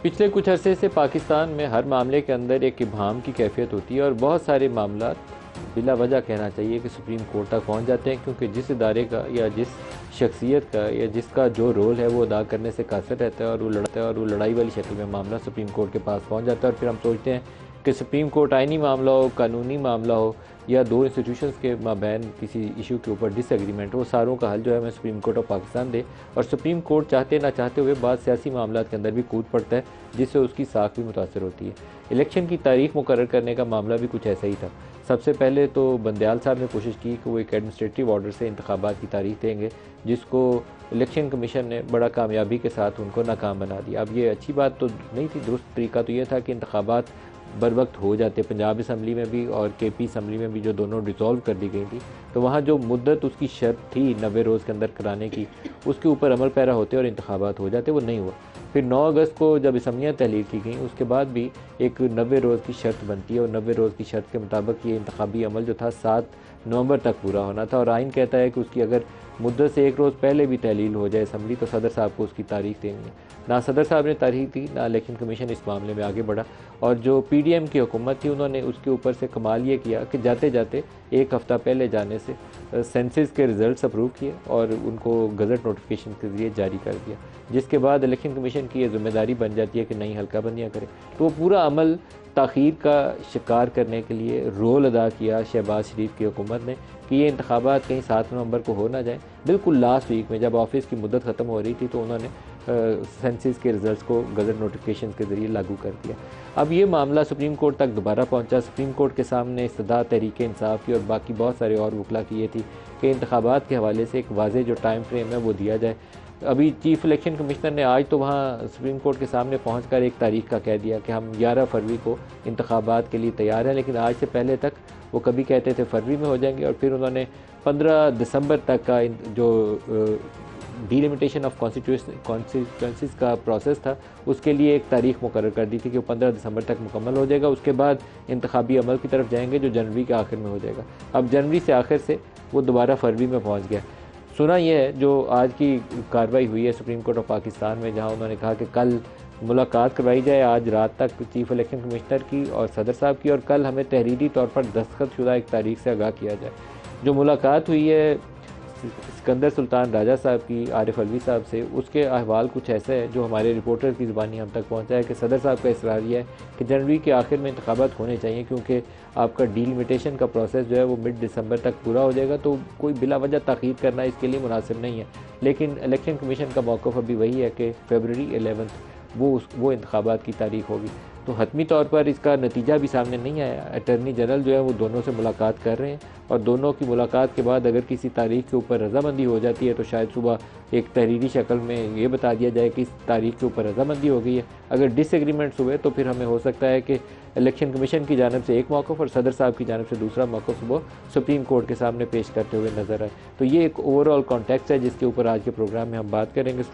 पिछले कुछ अरसे से पाकिस्तान में हर मामले के अंदर एक इब्हाम की कैफियत होती है और बहुत सारे मामला बिला वजह कहना चाहिए कि सुप्रीम कोर्ट तक पहुंच जाते हैं, क्योंकि जिस इदारे का या जिस शख्सियत का या जिसका जो रोल है वो अदा करने से कासर रहता है और वो लड़ाई वाली शक्ल में मामला सुप्रीम कोर्ट के पास पहुंच जाता है। और फिर हम सोचते हैं कि सुप्रीम कोर्ट आइनी मामला हो, कानूनी मामला हो या दो इंस्टीट्यूशंस के माबैन किसी इशू के ऊपर डिसएग्रीमेंट हो, सारों का हल जो है हमें सुप्रीम कोर्ट ऑफ पाकिस्तान दे। और सुप्रीम कोर्ट चाहते ना चाहते हुए बाद सियासी मामला के अंदर भी कूद पड़ता है, जिससे उसकी साख भी मुतासर होती है। इलेक्शन की तारीख मुकर्रर करने का मामला भी कुछ ऐसा ही था। सबसे पहले तो बंदयाल साहब ने कोशिश की कि वो एक एडमिनिस्ट्रेटिव ऑर्डर से इंतखाबात की तारीख देंगे, जिसको इलेक्शन कमीशन ने बड़ा कामयाबी के साथ उनको नाकाम बना दिया। अब ये अच्छी बात तो नहीं थी, दुरुस्त तरीका तो ये था कि इंतखाबात बर वक्त हो जाते। पंजाब असम्बली में भी और KP असम्बली में भी जो दोनों डिज़ोल्व कर दी गई थी, तो वहाँ जो मुद्दत उसकी शर्त थी 90 रोज़ के अंदर कराने की, उसके ऊपर अमल पैरा होते और इंतखाबात हो जाते, वो नहीं हुआ। फिर 9 अगस्त को जब असम्बलियाँ तहलील की गई, उसके बाद भी एक 90 रोज़ की शर्त बनती है और 90 रोज़ की शर्त के मुताबिक ये इंतखाबी अमल जो था 7 नवंबर तक पूरा होना था। और आइन कहता है कि उसकी अगर मुद्दत से एक रोज़ पहले भी तहलील हो जाए असम्बली, तो सदर साहब को उसकी तारीख देनी है। ना सदर साहब ने तारीख दी, ना इलेक्शन कमीशन इस मामले में आगे बढ़ा। और जो PDM की हुकूमत थी, उन्होंने उसके ऊपर से कमाल ये किया कि जाते जाते एक हफ़्ता पहले जाने से सेंसस के रिज़ल्ट अप्रूव किए और उनको गज़ट नोटिफिकेशन के ज़रिए जारी कर दिया, जिसके बाद इलेक्शन कमीशन की ये ज़िम्मेदारी बन जाती है कि नई हल्काबंदियाँ करें। तो वो पूरा अमल ताख़ीर का शिकार करने के लिए रोल अदा किया शहबाज शरीफ की हुकूमत ने कि ये इंतखाबात कहीं 7 नवंबर को हो ना जाए। बिल्कुल लास्ट वीक में जब ऑफिस की मुद्दत ख़त्म हो रही थी, तो उन्होंने सेंसस के रिज़ल्ट्स को गज़ट नोटिफिकेशन के ज़रिए लागू कर दिया। अब ये मामला सुप्रीम कोर्ट तक दोबारा पहुंचा। सुप्रीम कोर्ट के सामने इस्तदा तहरीक इंसाफ की और बाकी बहुत सारे और वकला की ये थी कि इंतखाबात के हवाले से एक वाज़ेह जो टाइम फ्रेम है वो दिया जाए। अभी चीफ इलेक्शन कमिश्नर ने आज तो वहाँ सुप्रीम कोर्ट के सामने पहुंचकर एक तारीख का कह दिया कि हम 11 फरवरी को इंतखाबात के लिए तैयार हैं, लेकिन आज से पहले तक वो कभी कहते थे फरवरी में हो जाएंगे, और फिर उन्होंने 15 दिसंबर तक का जो डिलिमिटेशन ऑफ कॉन्स्टिट्यूंसीज का प्रोसेस था, उसके लिए एक तारीख मुकर्रर कर दी थी कि वो 15 दिसंबर तक मुकम्मल हो जाएगा। उसके बाद इंतखाबी अमल की तरफ जाएंगे जो जनवरी के आखिर में हो जाएगा। अब जनवरी से आखिर से वो दोबारा फरवरी में पहुंच गया। सुना यह है जो आज की कार्रवाई हुई है सुप्रीम कोर्ट ऑफ पाकिस्तान में, जहां उन्होंने कहा कि कल मुलाकात करवाई जाए, आज रात तक चीफ इलेक्शन कमिश्नर की और सदर साहब की, और कल हमें तहरीरी तौर पर दस्तखतशुदा एक तारीख से आगाह किया जाए। जो मुलाकात हुई है सिकंदर सुल्तान राजा साहब की आरिफ अलवी साहब से, उसके अहवाल कुछ ऐसा है जो हमारे रिपोर्टर की ज़ुबानी हम तक पहुंचा है कि सदर साहब का इसरार यह है कि जनवरी के आखिर में इंतखाबात होने चाहिए, क्योंकि आपका डिलिमिटेशन का प्रोसेस जो है वो मिड दिसंबर तक पूरा हो जाएगा, तो कोई बिला वजह ताख़ीर करना इसके लिए मुनासिब नहीं है। लेकिन इलेक्शन कमीशन का मौक़िफ़ अभी वही है कि फरवरी 11 वो इंतखाबात की तारीख होगी। तो हतमी तौर पर इसका नतीजा भी सामने नहीं आया। अटर्नी जनरल जो है वो दोनों से मुलाकात कर रहे हैं, और दोनों की मुलाकात के बाद अगर किसी तारीख के ऊपर रजामंदी हो जाती है, तो शायद सुबह एक तहरीरी शक्ल में ये बता दिया जाए कि इस तारीख के ऊपर रजामंदी हो गई है। अगर डिसएग्रीमेंट्स हुए तो फिर हमें हो सकता है कि इलेक्शन कमीशन की जानिब से एक मौक़िफ़ और सदर साहब की जानिब से दूसरा मौक़िफ़ वो सुप्रीम कोर्ट के सामने पेश करते हुए नजर आए। तो ये एक ओवरऑल कॉन्टेक्स्ट है जिसके ऊपर आज के प्रोग्राम में हम बात करेंगे।